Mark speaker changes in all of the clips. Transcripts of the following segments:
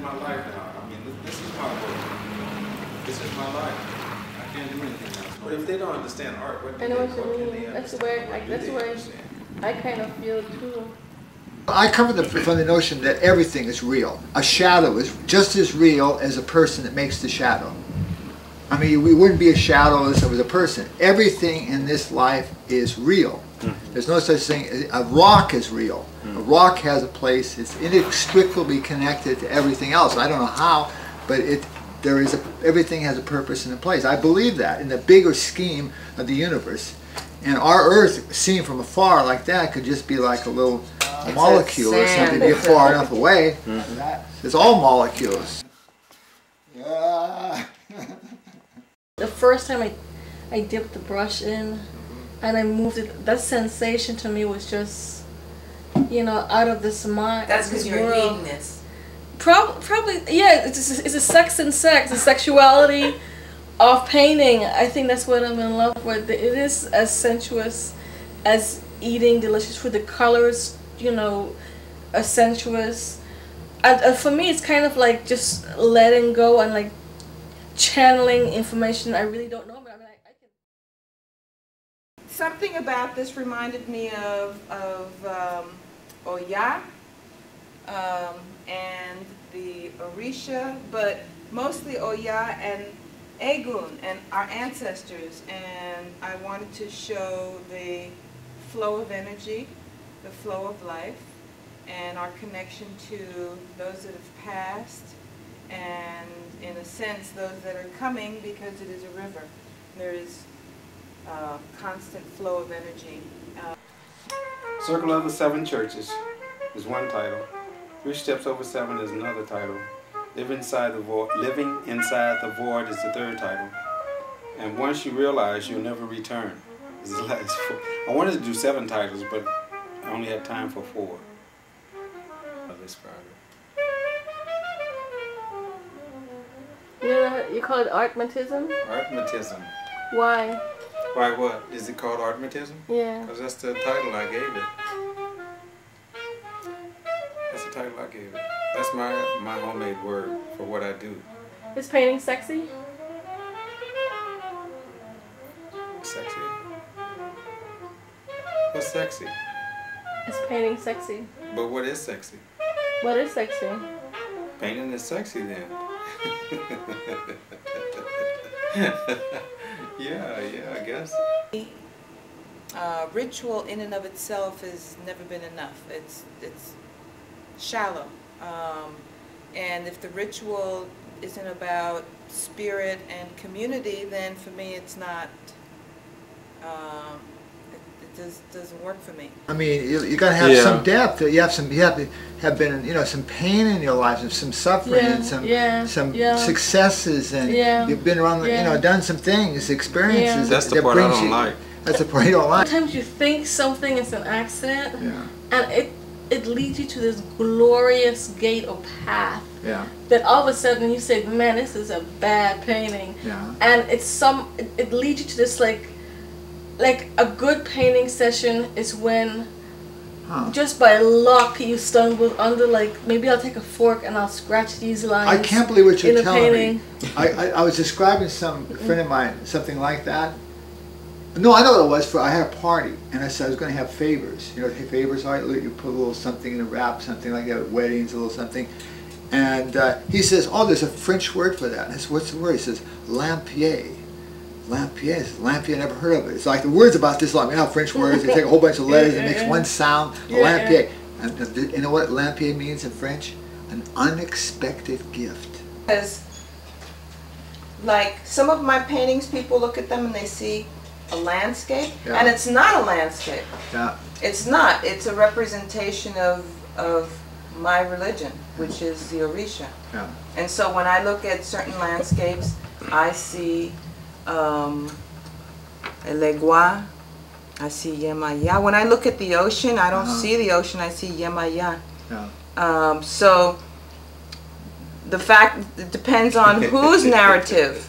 Speaker 1: my life now. I mean, this is my work. This is my life. I can't do anything else. But if they don't understand art, what do
Speaker 2: I know
Speaker 1: they,
Speaker 2: what you mean. That's where I kind of feel too.
Speaker 3: I come from the notion that everything is real. A shadow is just as real as a person that makes the shadow. I mean, we wouldn't be a shadow if it was a person. Everything in this life is real. There's no such thing. A rock is real. A rock has a place. It's inextricably connected to everything else. I don't know how, but everything has a purpose and a place. I believe that in the bigger scheme of the universe. And our Earth, seen from afar like that, could just be like a little molecule or something. If you're far enough away, it's all molecules.
Speaker 2: The first time I dipped the brush in and I moved it, that sensation to me was just, you know, out of this mind.
Speaker 4: That's because you're a hedonist.
Speaker 2: Probably, yeah. It's a sex and sex, the sexuality of painting. I think that's what I'm in love with. It is as sensuous as eating delicious food. The colors, you know, are sensuous. And for me, it's kind of like just letting go and like channeling information I really don't know. But I mean, I can.
Speaker 4: Something about this reminded me of Oya and the Orisha, but mostly Oya and Egun and our ancestors. And I wanted to show the flow of energy, the flow of life, and our connection to those that have passed, and in a sense those that are coming, because it is a river. There is a constant flow of energy.
Speaker 1: Circle of the Seven Churches is one title. 3 Steps Over 7 is another title. Living Inside the Void is the third title. And once you realize you'll never return. I wanted to do 7 titles, but I only had time for 4. Of this project.
Speaker 2: You call it artmatism?
Speaker 1: Artmatism.
Speaker 2: Why?
Speaker 1: Why what? Is it called artmatism?
Speaker 2: Yeah.
Speaker 1: Because that's the title I gave it. That's the title I gave it. That's my homemade word for what I do.
Speaker 2: Is painting sexy?
Speaker 1: Sexy? What's sexy?
Speaker 2: Is painting sexy?
Speaker 1: But what is sexy?
Speaker 2: What is sexy?
Speaker 1: Painting is sexy then. yeah, I guess.
Speaker 4: Ritual in and of itself has never been enough. It's shallow. And if the ritual isn't about spirit and community, then for me it's not, it doesn't work for me.
Speaker 3: I mean, you got to have some depth. You have to have been, you know, some pain in your life, and some suffering, and some successes, and you've been around, you know, done some things, experiences.
Speaker 1: That's the part I don't like.
Speaker 3: That's the part you don't like.
Speaker 2: Sometimes you think something is an accident, and it leads you to this glorious gate or path. That all of a sudden you say, man, this is a bad painting. And it leads you to this like a good painting session is when just by luck you stumble under, like, maybe I'll take a fork and I'll scratch these lines.
Speaker 3: I can't believe what you're telling
Speaker 2: me.
Speaker 3: I was describing some friend of mine, something like that. No, I know what it was. I had a party, and I said I was going to have favors. You know what favors are? You put a little something in a wrap, something like that, at weddings, a little something. And he says, oh, there's a French word for that. And I said, what's the word? He says, lampier. Lampier. I said, lampier, I never heard of it. It's like the words about this long. You know how French words, they take a whole bunch of letters and makes one sound. Lampier. And you know what lampier means in French? An unexpected gift.
Speaker 4: Because, like, some of my paintings, people look at them and they see a landscape, and it's not a landscape. It's not. It's a representation of my religion, which is the Orisha. And so when I look at certain landscapes, I see Elegua, I see Yemaya. When I look at the ocean, I don't see the ocean, I see Yemaya. So the fact, it depends on whose narrative,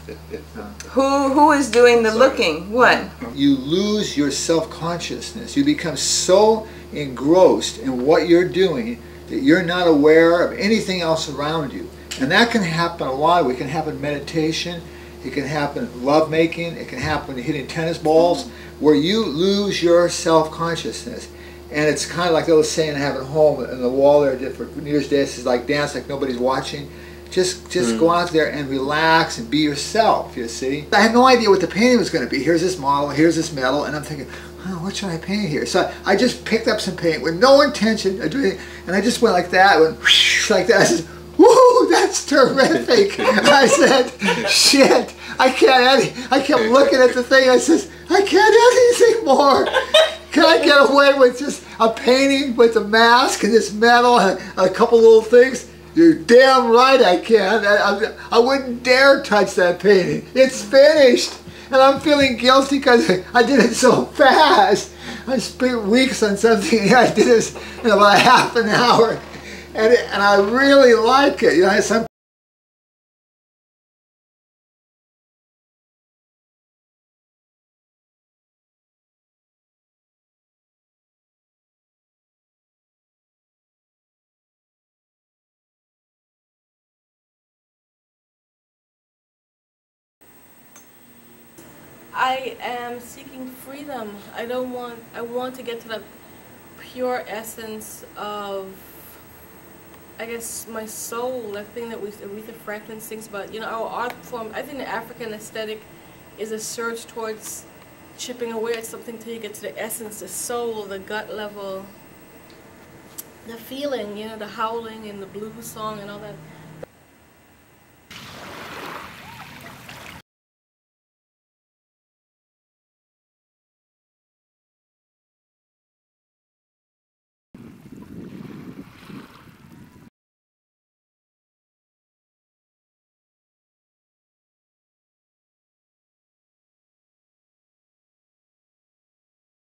Speaker 4: who is doing the looking, what?
Speaker 3: You lose your self-consciousness. You become so engrossed in what you're doing that you're not aware of anything else around you. And that can happen a lot. It can happen in meditation. It can happen in lovemaking. It can happen hitting tennis balls, where you lose your self-consciousness. And it's kind of like the old saying I have at home on the wall there for New Year's Day. It says, like, dance like nobody's watching. Just go out there and relax and be yourself, you see. I had no idea what the painting was going to be. Here's this model, here's this metal, and I'm thinking, oh, what should I paint here? So I just picked up some paint with no intention of doing it, and I just went like that, went whoosh, like that. I said, woo, that's terrific. I said, shit, I kept looking at the thing. I says, I can't add anything more. Can I get away with just a painting with a mask and this metal and a couple little things? You're damn right I can. I wouldn't dare touch that painting. It's finished. And I'm feeling guilty because I did it so fast. I spent weeks on something, and I did this in about half an hour. And I really like it. You know, some
Speaker 2: I am seeking freedom. I want to get to the pure essence of, I guess, my soul, that thing that Aretha Franklin sings about. You know, our art form, I think the African aesthetic is a search towards chipping away at something till you get to the essence, the soul, the gut level, the feeling, you know, the howling and the blues song and all that.